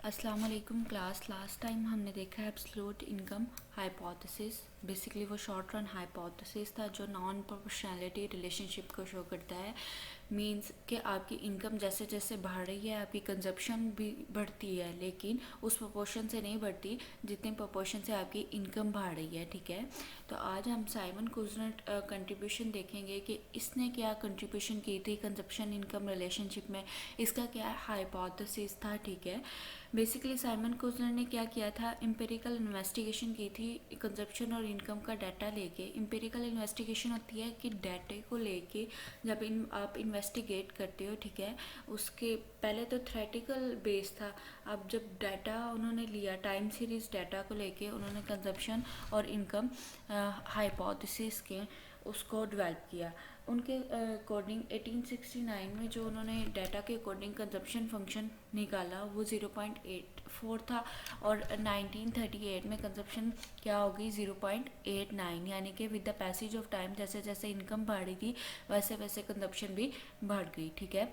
अस्सलाम वालेकुम class. Last time हमने देखा है एब्सोल्यूट इनकम हाइपोथेसिस। बेसिकली वो शॉर्ट रन हाइपोथेसिस था जो नॉन प्रोपोर्शनैलिटी रिलेशनशिप को शो करता है। मींस कि आपकी इनकम जैसे जैसे बढ़ रही है आपकी कंजप्शन भी बढ़ती है, लेकिन उस प्रोपोर्शन से नहीं बढ़ती जितने प्रोपोर्शन से आपकी इनकम बढ़ रही है। ठीक है, तो आज हम साइमन कुजनेट कंट्रीब्यूशन देखेंगे कि इसने क्या कंट्रीब्यूशन की थी कंजप्शन इनकम रिलेशनशिप में, इसका क्या हाइपोथेसिस था। ठीक है, बेसिकली साइमन कुजनर ने क्या किया था, एम्पिरिकल इन्वेस्टिगेशन की थी कंजप्शन और इनकम का डाटा लेके। एम्पिरिकल इन्वेस्टिगेशन होती है कि डाटे को लेके जब आप इन्वेस्टिगेट करते हो, ठीक है, उसके पहले तो थ्रेटिकल बेस था। अब जब डाटा उन्होंने लिया टाइम सीरीज डाटा को लेके, उन्होंने कंजप्शन और इनकम हाइपोथेसिस के उसको डेवलप किया। उनके अकॉर्डिंग 1869 में जो उन्होंने डाटा के अकॉर्डिंग कंजप्शन फंक्शन निकाला वो 0.84 था, और 1938 में कंजप्शन क्या होगी 0.89, यानी कि with the passage of time जैसे जैसे इनकम बढ़ रही थी वैसे वैसे कंजप्शन भी बढ़ गई। ठीक है,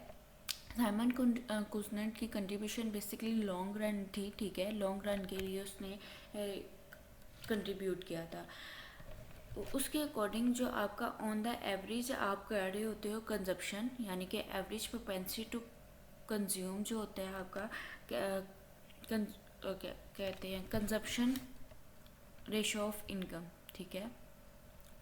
साइमन कुजनेट की कंट्रीब्यूशन बेसिकली लॉन्ग रन थी। ठीक है, लॉन्ग रन के लिए उसने कंट्रीब्यूट किया था। उसके अकॉर्डिंग जो आपका ऑन द एवरेज आप कर रहे होते हो कंजप्शन, यानी कि एवरेज प्रोपेंसिटी टू कंज्यूम जो होता है आपका क्या कहते हैं कंजप्शन रेशो ऑफ इनकम। ठीक है,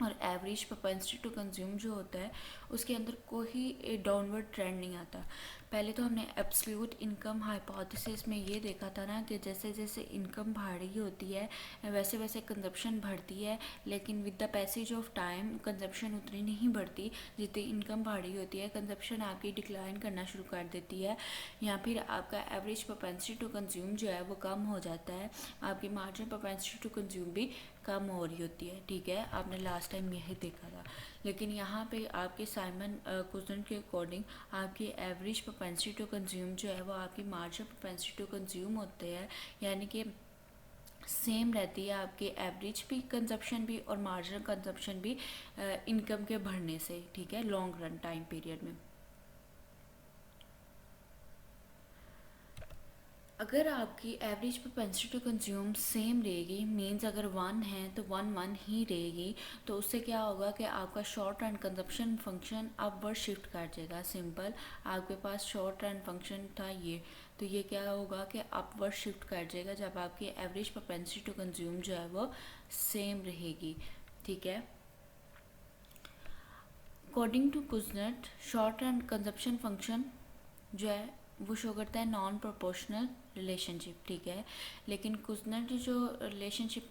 और एवरेज प्रोपेंसिटी टू कंज्यूम जो होता है उसके अंदर कोई डाउनवर्ड ट्रेंड नहीं आता। पहले तो हमने एब्सोल्यूट इनकम हाइपोथेसिस में ये देखा था ना कि जैसे जैसे इनकम बढ़ रही होती है वैसे वैसे कंजप्शन बढ़ती है, लेकिन with the passage of time consumption उतनी नहीं बढ़ती जितनी इनकम बढ़ रही होती है। कंजप्शन आपकी डिक्लाइन करना शुरू कर देती है, या फिर आपका एवरेज प्रोपेंसिटी टू कंज्यूम जो है वो कम हो जाता है, आपकी मार्जिनल प्रोपेंसिटी टू कंज्यूम भी कम हो रही होती है। ठीक है, आपने लास्ट टाइम यही देखा था, लेकिन यहाँ पे आपके साइमन कुजन के अकॉर्डिंग आपकी एवरेज प्रोपेंसिटी टू कंज्यूम जो है वो आपकी मार्जिनल प्रोपेंसिटी टू कंज्यूम होते हैं, यानी कि सेम रहती है आपके एवरेज भी कंजप्शन भी और मार्जिनल कंजप्शन भी इनकम के बढ़ने से। ठीक है, लॉन्ग रन टाइम पीरियड में अगर आपकी average propensity to consume same रहेगी, मींस अगर 1 है तो 1 ही रहेगी, तो उससे क्या होगा कि आपका short run consumption function upward shift कर जाएगा। सिंपल, आपके पास शॉर्ट रन फंक्शन था ये, तो ये क्या होगा कि अपवर्ड शिफ्ट कर जाएगा जब आपकी एवरेज प्रोपेंसिटी टू कंज्यूम जो है वो सेम रहेगी। ठीक है, according to Kuznets short run consumption function जो है वो शो करता है नॉन प्रोपोर्शनल रिलेशनशिप। ठीक है, लेकिन कुजनेट ने जो रिलेशनशिप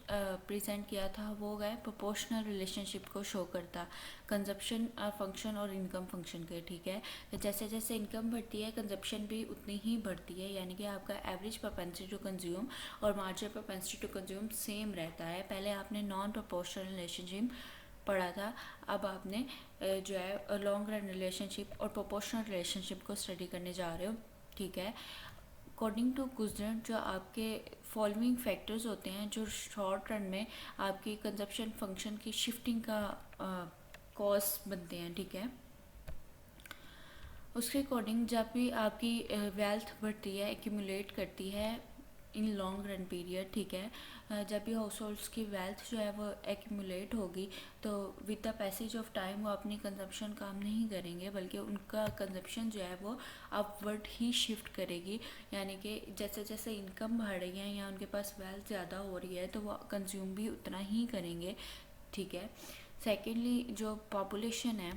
प्रेजेंट किया था वो गए प्रोपोर्शनल रिलेशनशिप को शो करता कंजप्शन फंक्शन और इनकम फंक्शन के। ठीक है, तो जैसे जैसे इनकम बढ़ती है कंजप्शन भी उतनी ही बढ़ती है, यानी कि आपका एवरेज प्रोपेंसिटी टू कंज्यूम और marginal propensity to consume same रहता है। पहले आपने नॉन प्रोपोर्शनल रिलेशनशिप पढ़ा था, अब आपने जो है लॉन्ग रन रिलेशनशिप और प्रोपोर्शनल रिलेशनशिप को स्टडी करने जा रहे हो। ठीक है, अकॉर्डिंग टू गुजरन जो आपके फॉलोइंग फैक्टर्स होते हैं जो शॉर्ट रन में आपकी कंजप्शन फंक्शन की शिफ्टिंग का कॉज बनते हैं। ठीक है, उसके अकॉर्डिंग जब भी आपकी वेल्थ बढ़ती है एक्यूमुलेट करती है इन लॉन्ग रन पीरियड, ठीक है, जब भी हाउस होल्ड्स की वेल्थ जो है वो एक्यूमुलेट होगी तो with the passage of time वो अपनी कंजप्शन काम नहीं करेंगे, बल्कि उनका कंजप्शन जो है वो अपवर्ड ही शिफ्ट करेगी, यानी कि जैसे जैसे इनकम बढ़ रही है या उनके पास वेल्थ ज़्यादा हो रही है तो वो कंज्यूम भी उतना ही करेंगे। ठीक है, सेकेंडली जो पॉपुलेशन है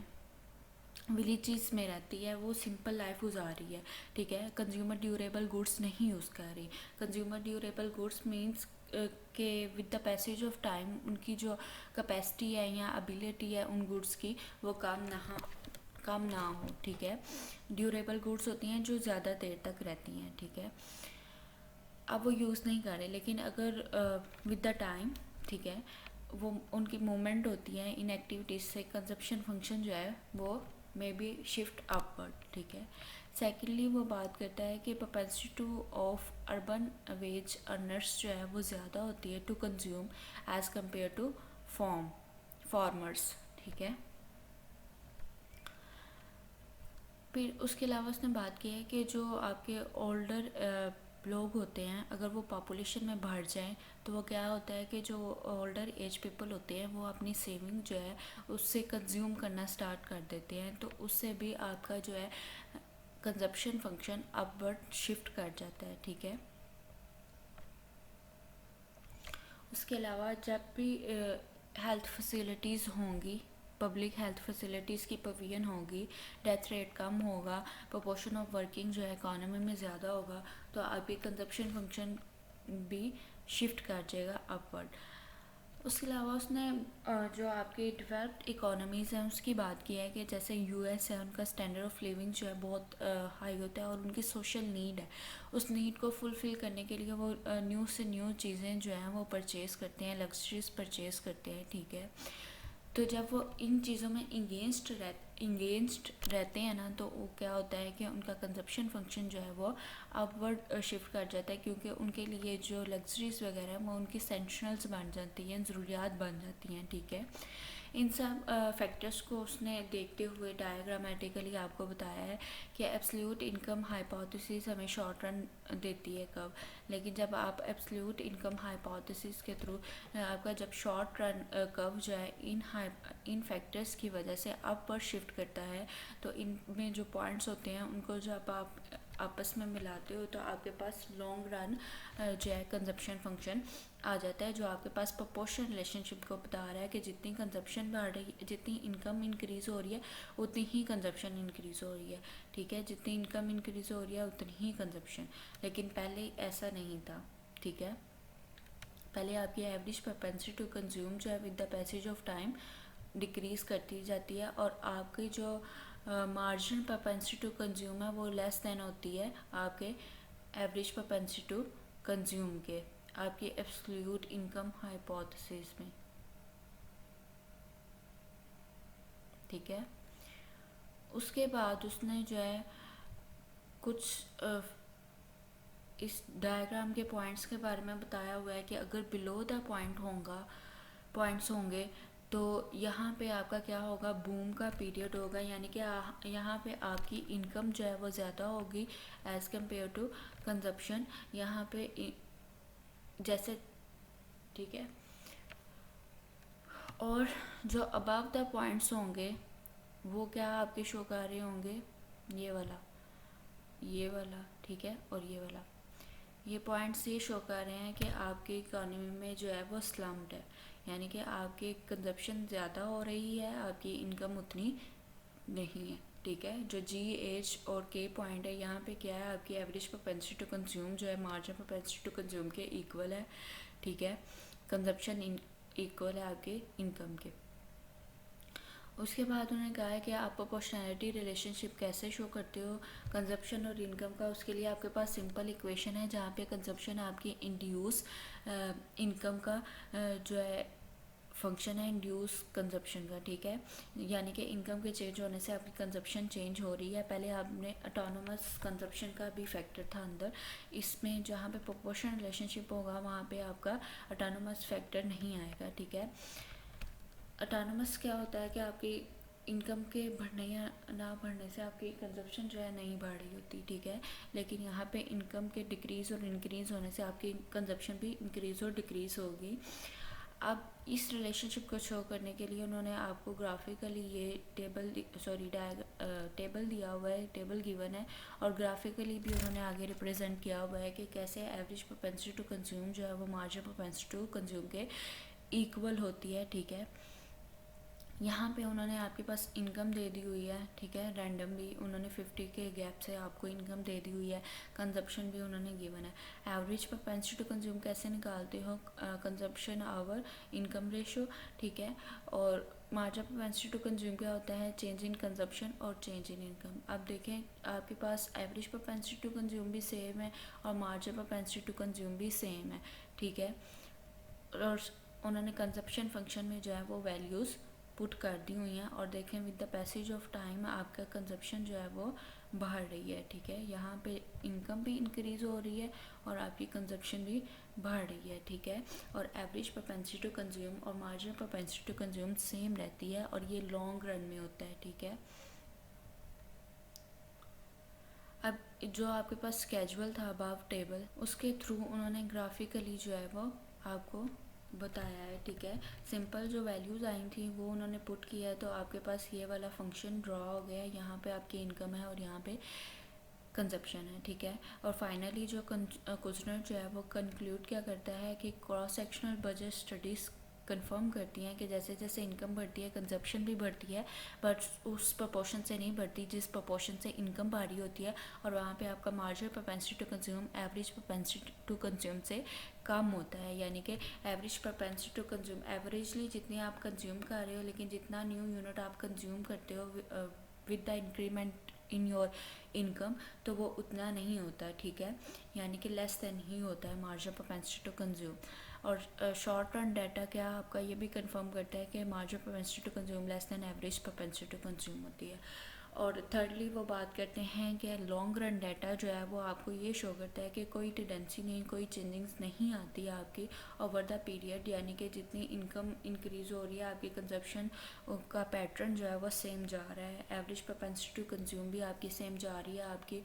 विलेजेस में रहती है वो सिंपल लाइफ गुजार रही है। ठीक है, कंज्यूमर ड्यूरेबल गुड्स नहीं यूज़ कर रही। कंज्यूमर ड्यूरेबल गुड्स मीन्स के with the passage of time उनकी जो कैपेसिटी है या एबिलिटी है उन गुड्स की वो कम ना हो। ठीक है, ड्यूरेबल गुड्स होती हैं जो ज़्यादा देर तक रहती हैं। ठीक है, अब वो यूज़ नहीं कर रहे, लेकिन अगर विद द टाइम, ठीक है, वो उनकी मूवमेंट होती है इन एक्टिविटीज़ से कंजप्शन फंक्शन जो है वो मे बी शिफ्ट अपवर्ड। ठीक है, सेकेंडली वो बात करता है कि propensity to of urban wage earners जो है वो ज़्यादा होती है to consume as compare to farmers. ठीक है, फिर उसके अलावा उसने बात की है कि जो आपके ओल्डर लोग होते हैं अगर वो पॉपुलेशन में बढ़ जाएं तो वो क्या होता है कि जो ओल्डर एज पीपल होते हैं वो अपनी सेविंग जो है उससे कंज्यूम करना स्टार्ट कर देते हैं, तो उससे भी आपका जो है कंजप्शन फंक्शन अपवर्ड शिफ्ट कर जाता है। ठीक है, उसके अलावा जब भी हेल्थ फैसिलिटीज़ होंगी, पब्लिक हेल्थ फैसिलिटीज़ की प्रोविजन होगी, डेथ रेट कम होगा, प्रोपोर्शन ऑफ वर्किंग जो है इकोनॉमी में ज़्यादा होगा, तो आपकी कंजप्शन फंक्शन भी शिफ्ट कर जाएगा अपवर्ड। उसके अलावा उसने जो आपकी डेवलप्ड इकोनॉमीज़ हैं उसकी बात की है कि जैसे यूएस है, उनका स्टैंडर्ड ऑफ लिविंग जो है बहुत हाई होता है और उनकी सोशल नीड है, उस नीड को फुलफ़िल करने के लिए वो न्यू से न्यू चीज़ें जो हैं वो परचेज़ करते हैं, लग्जरीज परचेज़ करते हैं। ठीक है, तो जब वो इन चीज़ों में इंगेज्ड रहते हैं ना, तो वो क्या होता है कि उनका कंजप्शन फंक्शन जो है वो अपवर्ड शिफ्ट कर जाता है, क्योंकि उनके लिए जो लग्जरीज वगैरह हैं वो उनकी सेंशनल्स बन जाती हैं, ज़रूरियात बन जाती हैं। ठीक है, इन सब फैक्टर्स को उसने देखते हुए डायग्रामेटिकली आपको बताया है कि एब्सोल्यूट इनकम हाइपोथेसिस हमें शॉर्ट रन देती है कब, लेकिन जब आप एब्सोल्यूट इनकम हाइपोथेसिस के थ्रू आपका जब शॉर्ट रन कर्व जो है इन फैक्टर्स की वजह से अप पर शिफ्ट करता है, तो इनमें जो पॉइंट्स होते हैं उनको जब आप आपस में मिलाते हो तो आपके पास लॉन्ग रन जो है कंजप्शन फंक्शन आ जाता है, जो आपके पास प्रोपोर्शन रिलेशनशिप को बता रहा है कि जितनी कंजप्शन बढ़ रही है, जितनी इनकम इंक्रीज़ हो रही है उतनी ही कंजप्शन इंक्रीज़ हो रही है। ठीक है, जितनी इनकम इंक्रीज़ हो रही है उतनी ही कंजप्शन, लेकिन पहले ऐसा नहीं था। ठीक है, पहले आपकी एवरेज प्रोपेंसिटी टू कंज्यूम जो है with the passage of time decrease करती जाती है और आपकी जो मार्जिनल प्रोपेंसिटी टू कंज्यूम है वो लेस देन होती है आपके एवरेज प्रोपेंसिटी टू कंज्यूम के, आपकी एब्सोल्यूट इनकम हाइपोथेसिस में। ठीक है, उसके बाद उसने जो है कुछ इस डायग्राम के पॉइंट्स के बारे में बताया हुआ है कि अगर बिलो द पॉइंट्स होंगे तो यहाँ पे आपका क्या होगा, बूम का पीरियड होगा, यानी कि यहाँ पे आपकी इनकम जो है वो ज़्यादा होगी एज़ कम्पेयर टू कंजप्शन यहाँ पे जैसे। ठीक है, और जो अबव द पॉइंट्स होंगे वो क्या आपके शो कर रहे होंगे, ये वाला। ठीक है, और ये वाला, ये पॉइंट्स ये शो कर रहे हैं कि आपकी इकोनॉमी में जो है वो स्लम्ड है, यानी कि आपकी कंजप्शन ज़्यादा हो रही है, आपकी इनकम उतनी नहीं है। ठीक है, जो जी एच और के पॉइंट है यहाँ पे क्या है, आपकी एवरेज प्रोपेंसिटी टू कंज्यूम जो है मार्जिनल प्रोपेंसिटी टू कंज्यूम के इक्वल है। ठीक है, कंजप्शन इक्वल है आपके इनकम के। उसके बाद उन्होंने कहा है कि आप प्रोपोर्शनैलिटी रिलेशनशिप कैसे शो करते हो कंजप्शन और इनकम का, उसके लिए आपके पास सिंपल इक्वेशन है जहाँ पे कंजप्शन आपकी इंड्यूस इनकम का जो है फंक्शन है इंड्यूस कंजप्शन का। ठीक है, यानी कि इनकम के चेंज होने से आपकी कंजप्शन चेंज हो रही है। पहले आपने ऑटोनोमस कंजप्शन का भी फैक्टर था अंदर, इसमें जहाँ पे प्रोपोर्शन रिलेशनशिप होगा वहाँ पे आपका ऑटोनोमस फैक्टर नहीं आएगा। ठीक है, ऑटोनोमस क्या होता है कि आपकी इनकम के बढ़ने या ना बढ़ने से आपकी कंजप्शन जो है नहीं बढ़ रही होती। ठीक है, लेकिन यहाँ पे इनकम के डिक्रीज़ और इंक्रीज़ होने से आपकी कंजप्शन भी इंक्रीज़ और डिक्रीज़ होगी। अब इस रिलेशनशिप को शो करने के लिए उन्होंने आपको ग्राफिकली ये टेबल दिया हुआ है, टेबल गिवन है, और ग्राफिकली भी उन्होंने आगे रिप्रेजेंट किया हुआ है कि कैसे एवरेज प्रोपेंसिटी टू कंज्यूम जो है वो मार्जिनल प्रोपेंसिटी टू कंज्यूम के इक्वल होती है। ठीक है, यहाँ पे उन्होंने आपके पास इनकम दे दी हुई है। ठीक है, रैंडमली उन्होंने 50 के गैप से आपको इनकम दे दी हुई है, कंजप्शन भी उन्होंने गिवन है। एवरेज प्रोपेंसिटी टू कंज्यूम कैसे निकालते हो, कंजप्शन आवर इनकम रेशो। ठीक है, और मार्जिनल प्रोपेंसिटी टू कंज्यूम क्या होता है, चेंज इन कंजप्शन और चेंज इन इनकम। अब देखें आपके पास एवरेज प्रोपेंसिटी टू कंज्यूम भी सेम है और मार्जिनल प्रोपेंसिटी टू कंज्यूम भी सेम है। ठीक है, और उन्होंने कंजप्शन फंक्शन में जो है वो वैल्यूज़ पुट कर दी हुई हैं, और देखें with the passage of time आपका कंजप्शन जो है वो बढ़ रही है। ठीक है, यहाँ पे इनकम भी इंक्रीज़ हो रही है और आपकी कंजप्शन भी बढ़ रही है। ठीक है, और एवरेज प्रोपेंसिटी टू कंज्यूम और marginal propensity to consume same रहती है और ये लॉन्ग रन में होता है। ठीक है, अब जो आपके पास स्केजुअल था अबाव टेबल, उसके थ्रू उन्होंने ग्राफिकली जो है वो आपको बताया है, ठीक है। सिंपल जो वैल्यूज़ आई थी वो उन्होंने पुट किया है, तो आपके पास ये वाला फंक्शन ड्रॉ हो गया है। यहाँ पे आपकी इनकम है और यहाँ पे कंजप्शन है, ठीक है। और फाइनली जो क्वेश्चनर जो है वो कंक्लूड क्या करता है कि cross sectional budget studies confirm करती हैं कि जैसे जैसे इनकम बढ़ती है कंजप्शन भी बढ़ती है, बट उस प्रोपोर्शन से नहीं बढ़ती जिस प्रोपोर्शन से इनकम भारी होती है। और वहाँ पे आपका marginal propensity to consume average propensity to consume से कम होता है, यानी कि average propensity to consume averagely जितनी आप कंज्यूम कर रहे हो, लेकिन जितना न्यू यूनिट आप कंज्यूम करते हो with the increment in your income, तो वो उतना नहीं होता, ठीक है। यानी कि लेस देन ही होता है मार्जिनल प्रोपेंसिटी टू कंज्यूम। और शॉर्ट रन डाटा क्या आपका ये भी कंफर्म करता है कि marginal propensity to consume less than average propensity to consume होती है। और थर्डली वो बात करते हैं कि लॉन्ग रन डाटा जो है वो आपको ये शो करता है कि कोई टेंडेंसी नहीं, कोई चेंजिंग्स नहीं आती है आपकी ओवर द पीरियड, यानी कि जितनी इनकम इंक्रीज़ हो रही है आपकी कंजप्शन का पैटर्न जो है वो सेम जा रहा है। एवरेज प्रोपेंसिटी टू कंज्यूम भी आपकी सेम जा रही है, आपकी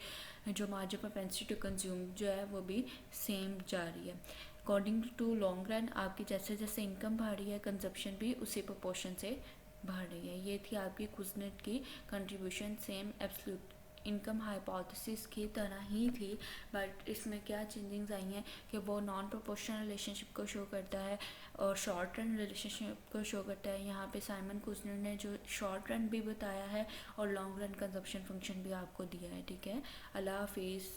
जो मार्जिनल प्रोपेंसिटी टू कंज्यूम जो है वो भी सेम जा रही है। अकॉर्डिंग टू लॉन्ग रन आपकी जैसे जैसे इनकम बढ़ रही है कंजप्शन भी उसी प्रोपोर्शन से बढ़ रही है। ये थी आपकी कुजनेट की contribution, same absolute income hypothesis की तरह ही थी, बट इसमें क्या चेंजिंग्स आई हैं कि वो नॉन प्रोपोर्शनल रिलेशनशिप को शो करता है और शॉर्ट रन रिलेशनशिप को शो करता है। यहाँ पे साइमन कुजनेट ने जो शॉर्ट रन भी बताया है और लॉन्ग रन कंजप्शन फंक्शन भी आपको दिया है, ठीक है। अल्लाह हाफिज़।